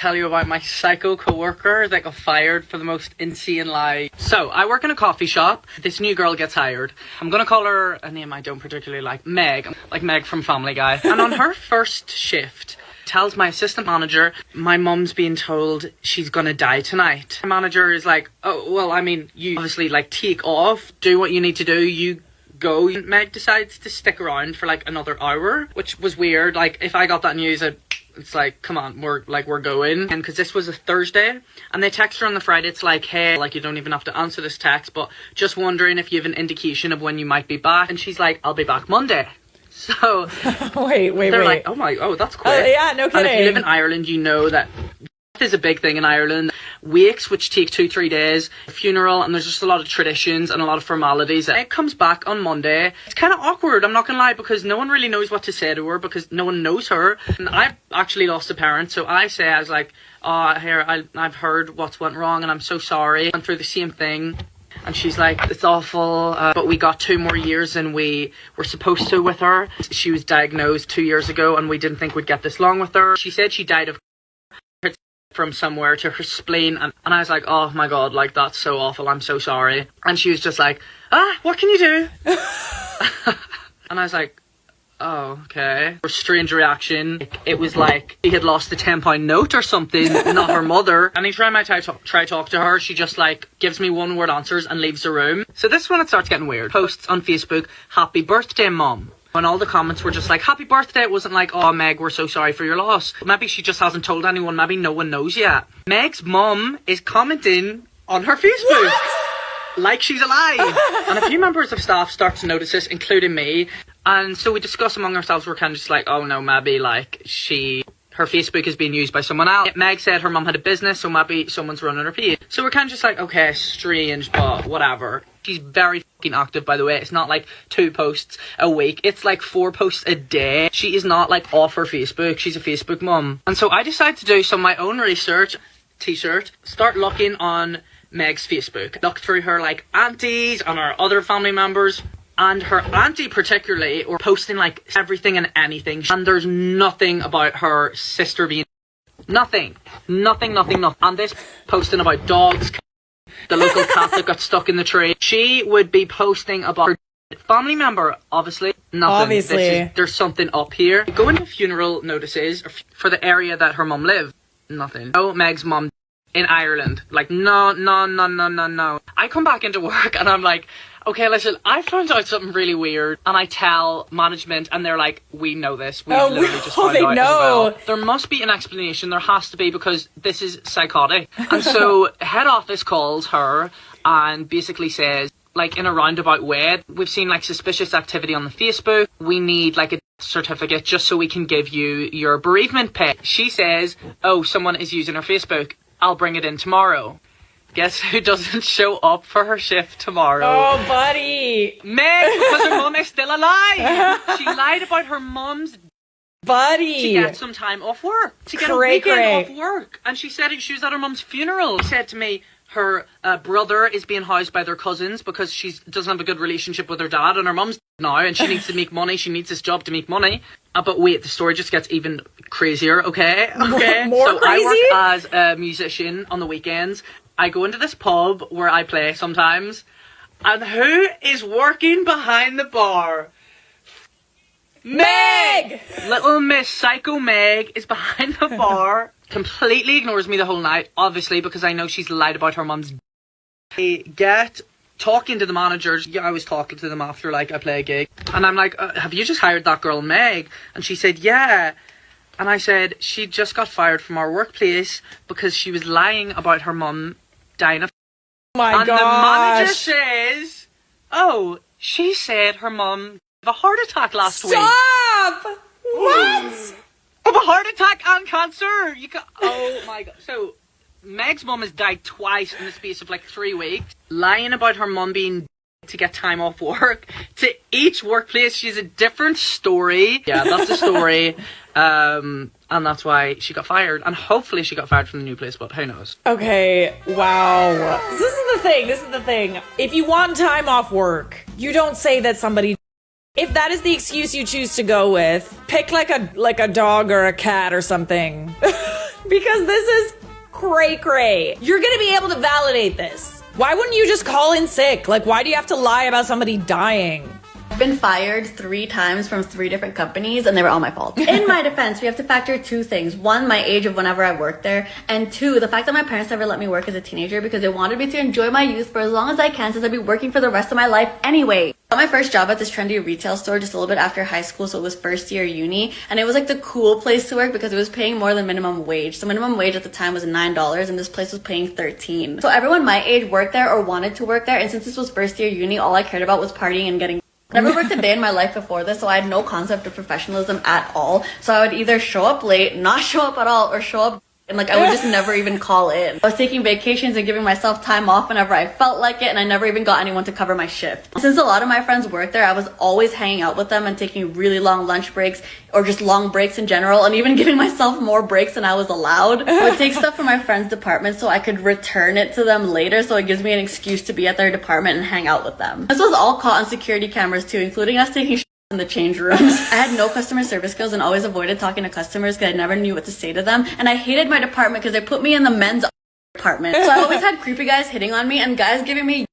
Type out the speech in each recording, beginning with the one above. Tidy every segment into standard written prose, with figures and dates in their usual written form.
tell you about my psycho coworker that got fired for the most insane lie. So, I work in a coffee shop. This new girl gets hired. I'm gonna call her a name I don't particularly like Meg from Family Guy. And on her first shift, tells my assistant manager, my mum's being told she's gonna die tonight. My manager is like, oh, well, I mean, you obviously, like, take off, do what you need to do, you go. Meg decides to stick around for, like, another hour, which was weird. Like, if I got that news, it's like, come on, we're going. And because this was a Thursday, and they text her on the Friday, it's like, hey, like, you don't even have to answer this text, but just wondering if you have an indication of when you might be back. And she's like, I'll be back Monday. So wait. They're like, oh, that's quick. Yeah, no kidding. And if you live in Ireland, you know that death is a big thing in Ireland. Wakes, which take 2-3 days, funeral, and there's just a lot of traditions and a lot of formalities. It comes back on Monday. It's kind of awkward, I'm not gonna lie, because no one really knows what to say to her because no one knows her. And I've actually lost a parent, so I was like, I've heard what's went wrong and I'm so sorry. I went through the same thing. And she's like, it's awful, but we got 2 more years than we were supposed to with her. She was diagnosed 2 years ago and we didn't think we'd get this long with her. She said she died of from somewhere to her spleen. And I was like, oh my God, like, that's so awful. I'm so sorry. And she was just like, what can you do? And I was like, oh, okay. Her strange reaction. It was like she had lost a £10 note or something, not her mother. Anytime I try to talk to her, she just like gives me 1-word answers and leaves the room. So this is when it starts getting weird. Posts on Facebook, happy birthday, mum. And all the comments were just like, happy birthday. It wasn't like, oh, Meg, we're so sorry for your loss. Maybe she just hasn't told anyone. Maybe no one knows yet. Meg's mum is commenting on her Facebook. What? Like she's alive. And a few members of staff start to notice this, including me. And so we discuss among ourselves, we're kind of just like, oh no, maybe like her Facebook is being used by someone else. Meg said her mum had a business, so maybe someone's running her page. So we're kind of just like, okay, strange, but whatever. She's very fucking active, by the way. It's not like 2 posts a week. It's like 4 posts a day. She is not like off her Facebook. She's a Facebook mum. And so I decided to do some of my own research, start looking on Meg's Facebook. Look through her like aunties and her other family members. And her auntie particularly were posting like everything and anything. And there's nothing about her sister being... Nothing. And this posting about dogs, the local cat that got stuck in the tree. She would be posting about her family member, obviously. Nothing. Obviously. There's something up here. Go into funeral notices for the area that her mum lived. Nothing. Oh, Meg's mum in Ireland. Like, no. I come back into work and I'm like... Okay, listen, I found out something really weird, and I tell management, and they're like, we know this. We literally just found out as well. There must be an explanation. There has to be, because this is psychotic. And so head office calls her and basically says, like, in a roundabout way, we've seen, like, suspicious activity on the Facebook. We need, like, a certificate just so we can give you your bereavement pay. She says, oh, someone is using her Facebook. I'll bring it in tomorrow. Guess who doesn't show up for her shift tomorrow? Oh, buddy. Meg, because her mum is still alive. She lied about her mum's... Buddy. To get some time off work. To get a weekend off work. And she said she was at her mum's funeral. She said to me, her brother is being housed by their cousins because she doesn't have a good relationship with her dad, and her mum's now, and she needs to make money. She needs this job to make money. But wait, the story just gets even crazier, okay? More crazy? I work as a musician on the weekends. I go into this pub where I play sometimes, and who is working behind the bar? Meg! Little Miss Psycho Meg is behind the bar, completely ignores me the whole night, obviously, because I know she's lied about her mum's... I get talking to the managers. Yeah, I was talking to them after, like, I play a gig, and I'm like, have you just hired that girl Meg? And she said, yeah. And I said, she just got fired from our workplace because she was lying about her mum dying of... Oh my gosh. And the manager says, oh, she said her mum had a heart attack last week. Stop! What? Of a heart attack and cancer. Oh my God. So, Meg's mum has died twice in the space of like 3 weeks. Lying about her mum being to get time off work. To each workplace, she's a different story. Yeah, that's the story. And that's why she got fired. And hopefully she got fired from the new place, but who knows? Okay, wow. This is the thing. If you want time off work, you don't say that somebody... If that is the excuse you choose to go with, pick like a dog or a cat or something. Because this is cray-cray. You're gonna be able to validate this. Why wouldn't you just call in sick? Like, why do you have to lie about somebody dying? I've been fired 3 times from 3 different companies, and they were all my fault. In my defense, we have to factor 2 things. 1, my age of whenever I worked there, and 2, the fact that my parents never let me work as a teenager because they wanted me to enjoy my youth for as long as I can, since I'd be working for the rest of my life anyway. I got my first job at this trendy retail store just a little bit after high school, so it was first year uni, and it was like the cool place to work because it was paying more than minimum wage. So minimum wage at the time was $9, and this place was paying $13. So everyone my age worked there or wanted to work there, and since this was first year uni, all I cared about was partying and getting never worked a day in my life before this, so I had no concept of professionalism at all. So I would either show up late, not show up at all, or show up and like I would just never even call in. I was taking vacations and giving myself time off whenever I felt like it, and I never even got anyone to cover my shift. Since a lot of my friends worked there, I was always hanging out with them and taking really long lunch breaks or just long breaks in general, and even giving myself more breaks than I was allowed. I would take stuff from my friend's department so I could return it to them later, so it gives me an excuse to be at their department and hang out with them. This was all caught on security cameras too, including us taking in the change rooms. I had no customer service skills and always avoided talking to customers because I never knew what to say to them, and I hated my department because they put me in the men's department. So I always had creepy guys hitting on me and guys giving me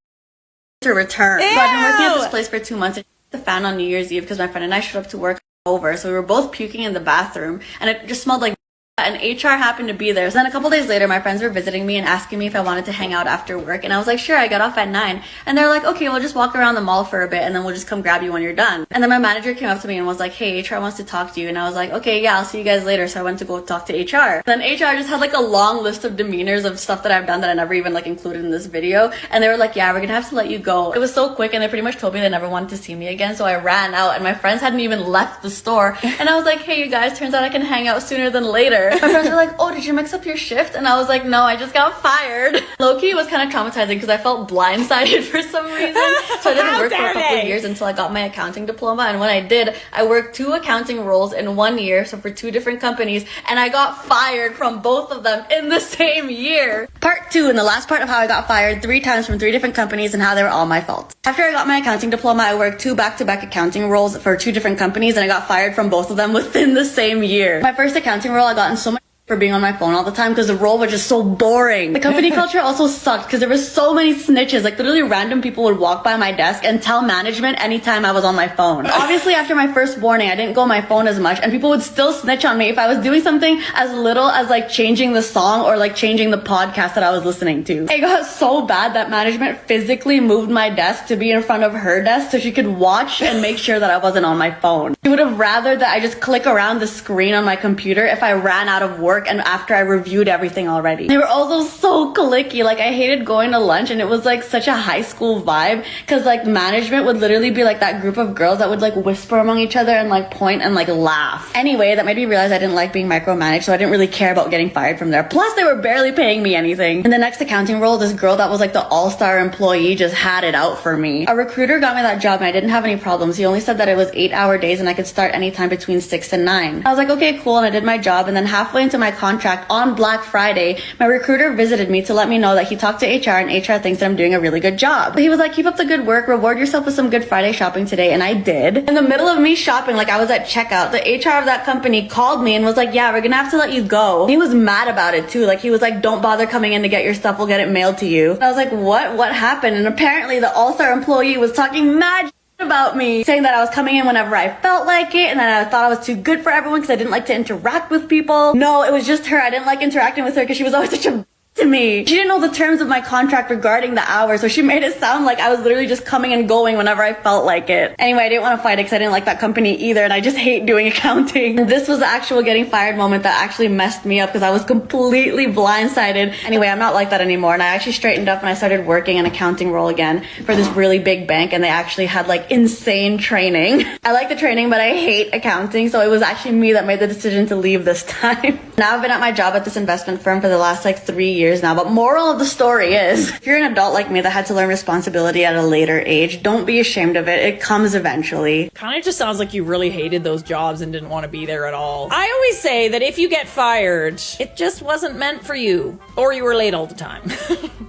to return. Ew. So I've been working at this place for 2 months. I hit the fan on New Year's Eve because my friend and I showed up to work over, so we were both puking in the bathroom, and it just smelled like, and HR happened to be there. So then a couple days later, my friends were visiting me and asking me if I wanted to hang out after work, and I was like, sure. I got off at 9, and they're like, okay, we'll just walk around the mall for a bit and then we'll just come grab you when you're done. And then my manager came up to me and was like, hey, HR wants to talk to you, and I was like, okay, yeah, I'll see you guys later. So I went to go talk to HR. Then HR just had like a long list of demeanors of stuff that I've done that I never even like included in this video, and they were like, yeah, we're gonna have to let you go. It was so quick, and they pretty much told me they never wanted to see me again, so I ran out, and my friends hadn't even left the store, and I was like, hey, you guys, turns out I can hang out sooner than later. My friends were like, oh, did you mix up your shift? And I was like, no, I just got fired. Low-key, it was kind of traumatizing because I felt blindsided for some reason. So I didn't work for a couple of years until I got my accounting diploma. And when I did, I worked 2 accounting roles in 1 year, so for 2 different companies, and I got fired from both of them in the same year. Part 2, and the last part of how I got fired 3 times from 3 different companies and how they were all my fault. After I got my accounting diploma, I worked 2 back-to-back accounting roles for 2 different companies, and I got fired from both of them within the same year. My first accounting role, I got in so much for being on my phone all the time because the role was just so boring. The company culture also sucked because there were so many snitches. Like literally random people would walk by my desk and tell management anytime I was on my phone. Obviously after my first warning, I didn't go on my phone as much, and people would still snitch on me if I was doing something as little as like changing the song or like changing the podcast that I was listening to. It got so bad that management physically moved my desk to be in front of her desk so she could watch and make sure that I wasn't on my phone. She would have rather that I just click around the screen on my computer if I ran out of work and after I reviewed everything already. They were also so cliquey. Like I hated going to lunch, and it was like such a high school vibe because like management would literally be like that group of girls that would like whisper among each other and like point and like laugh. Anyway, that made me realize I didn't like being micromanaged, so I didn't really care about getting fired from there. Plus they were barely paying me anything. In the next accounting role, this girl that was like the all-star employee just had it out for me. A recruiter got me that job and I didn't have any problems. He only said that it was 8-hour days and I could start anytime between 6 and 9. I was like, okay, cool, and I did my job, and then halfway into my contract on Black Friday, my recruiter visited me to let me know that he talked to HR and HR thinks that I'm doing a really good job. He was like, keep up the good work, reward yourself with some good Friday shopping today, and I did. In the middle of me shopping, like I was at checkout, the HR of that company called me and was like, yeah, we're gonna have to let you go. And he was mad about it too. Like he was like, don't bother coming in to get your stuff, we'll get it mailed to you. And I was like, what happened? And apparently the all-star employee was talking mad about me, saying that I was coming in whenever I felt like it and that I thought I was too good for everyone because I didn't like to interact with people. No, it was just her. I didn't like interacting with her because she was always such a to me. She didn't know the terms of my contract regarding the hours, so she made it sound like I was literally just coming and going whenever I felt like it. Anyway, I didn't want to fight it because I didn't like that company either, and I just hate doing accounting. And this was the actual getting fired moment that actually messed me up because I was completely blindsided. Anyway, I'm not like that anymore, and I actually straightened up and I started working an accounting role again for this really big bank, and they actually had like insane training. I like the training, but I hate accounting, so it was actually me that made the decision to leave this time. Now I've been at my job at this investment firm for the last like 3 years now, but moral of the story is, if you're an adult like me that had to learn responsibility at a later age, don't be ashamed of it. It comes eventually. Kind of just sounds like you really hated those jobs and didn't want to be there at all. I always say that if you get fired, it just wasn't meant for you, or you were late all the time.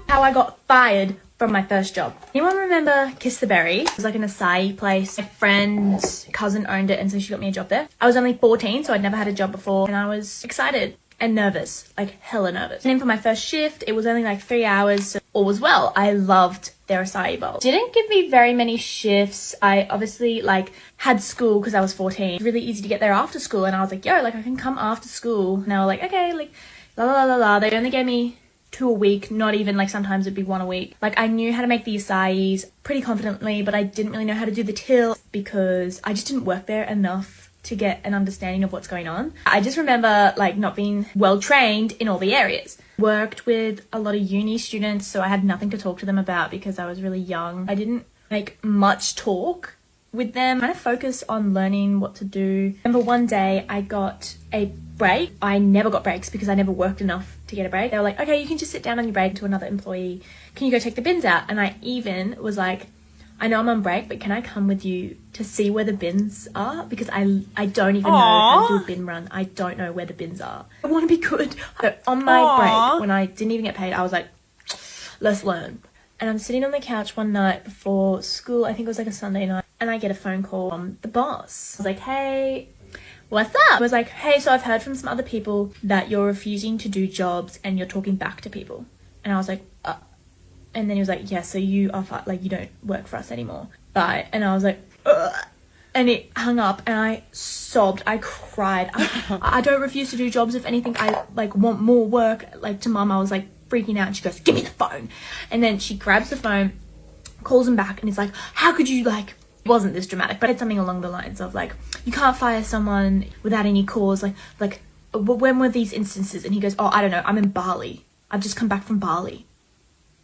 How I got fired from my first job. Anyone remember Kiss the Berry? It was like an acai place. My friend's cousin owned it, and so she got me a job there. I was only 14, so I'd never had a job before, and I was excited. and nervous, like hella nervous. And then for my first shift, it was only like 3 hours, so all was well. I loved their acai bowl. Didn't give me very many shifts. I obviously like had school because I was 14. Really easy to get there after school, and I was like, yo, like I can come after school. And they were like, okay, like la la la la. They only gave me 2 a week, not even, like sometimes it'd be 1 a week. Like I knew how to make the acais pretty confidently, but I didn't really know how to do the till because I just didn't work there enough to get an understanding of what's going on. I just remember like not being well trained in all the areas. Worked with a lot of uni students, so I had nothing to talk to them about because I was really young. I didn't make much talk with them. I kind of focus on learning what to do. I remember one day I got a break. I never got breaks because I never worked enough to get a break. They were like, okay, you can just sit down on your break. To another employee, can you go take the bins out? And I even was like, I know I'm on break, but can I come with you to see where the bins are? Because I don't even know how to do a bin run. I don't know where the bins are. I want to be good. So on my break, when I didn't even get paid, I was like, let's learn. And I'm sitting on the couch one night before school. I think it was like a Sunday night. And I get a phone call from the boss. I was like, hey, what's up? I was like, hey, so I've heard from some other people that you're refusing to do jobs and you're talking back to people. And I was like, and then he was like, yeah, so you are like, you don't work for us anymore. Bye. And I was like, ugh. And it hung up and I sobbed. I cried. I don't refuse to do jobs. If anything, I like want more work. Like to mum, I was like freaking out. And she goes, give me the phone. And then she grabs the phone, calls him back, and he's like, how could you like, it wasn't this dramatic, but it's something along the lines of like, you can't fire someone without any cause. Like when were these instances? And he goes, oh, I don't know. I'm in Bali. I've just come back from Bali.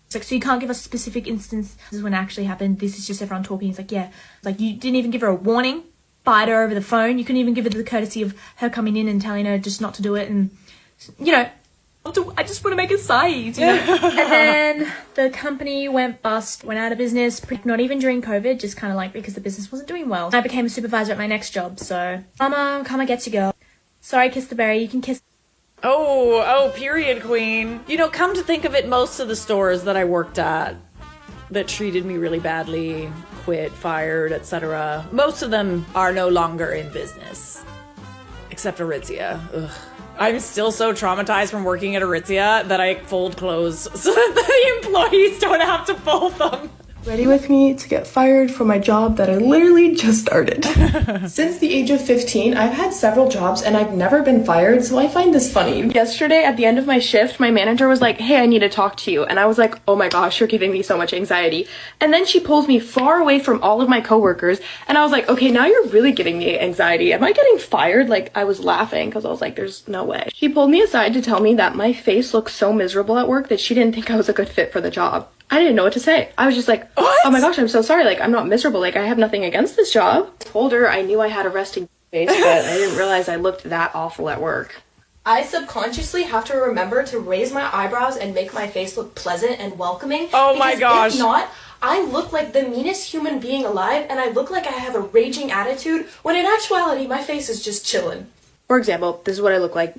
It's like, so you can't give us specific instances when it actually happened. This is just everyone talking. He's like, yeah. Like, you didn't even give her a warning. Fired her over the phone. You couldn't even give her the courtesy of her coming in and telling her just not to do it. And, you know, I just want to make a size, you know? And then the company went bust, went out of business, not even during COVID, just kind of like because the business wasn't doing well. I became a supervisor at my next job. So, Mama, come and get you, girl. Sorry, Kiss the Berry. You can kiss. Oh, period queen. You know, come to think of it, most of the stores that I worked at that treated me really badly, quit, fired, etc., most of them are no longer in business. Except Aritzia. Ugh. I'm still so traumatized from working at Aritzia that I fold clothes so that the employees don't have to fold them. Ready with me to get fired from my job that I literally just started. Since the age of 15, I've had several jobs and I've never been fired, so I find this funny. Yesterday, at the end of my shift, my manager was like, hey, I need to talk to you. And I was like, oh my gosh, you're giving me so much anxiety. And then she pulls me far away from all of my coworkers, and I was like, okay, now you're really giving me anxiety. Am I getting fired? Like, I was laughing because I was like, there's no way. She pulled me aside to tell me that my face looked so miserable at work that she didn't think I was a good fit for the job. I didn't know what to say. I was just like, what? Oh my gosh, I'm so sorry. Like, I'm not miserable. Like, I have nothing against this job. I told her I knew I had a resting face, but I didn't realize I looked that awful at work. I subconsciously have to remember to raise my eyebrows and make my face look pleasant and welcoming. Oh my gosh. If not, I look like the meanest human being alive, and I look like I have a raging attitude, when in actuality, my face is just chillin'. For example, this is what I look like.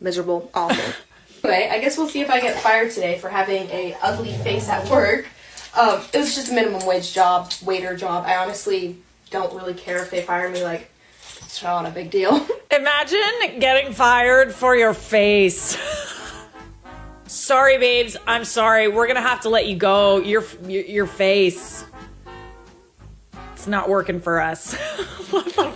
Miserable, awful. Anyway, I guess we'll see if I get fired today for having a ugly face at work. It was just a minimum wage job, waiter job. I honestly don't really care if they fire me. Like, it's not a big deal. Imagine getting fired for your face. Sorry, babes. I'm sorry. We're gonna have to let you go. Your face. It's not working for us. What the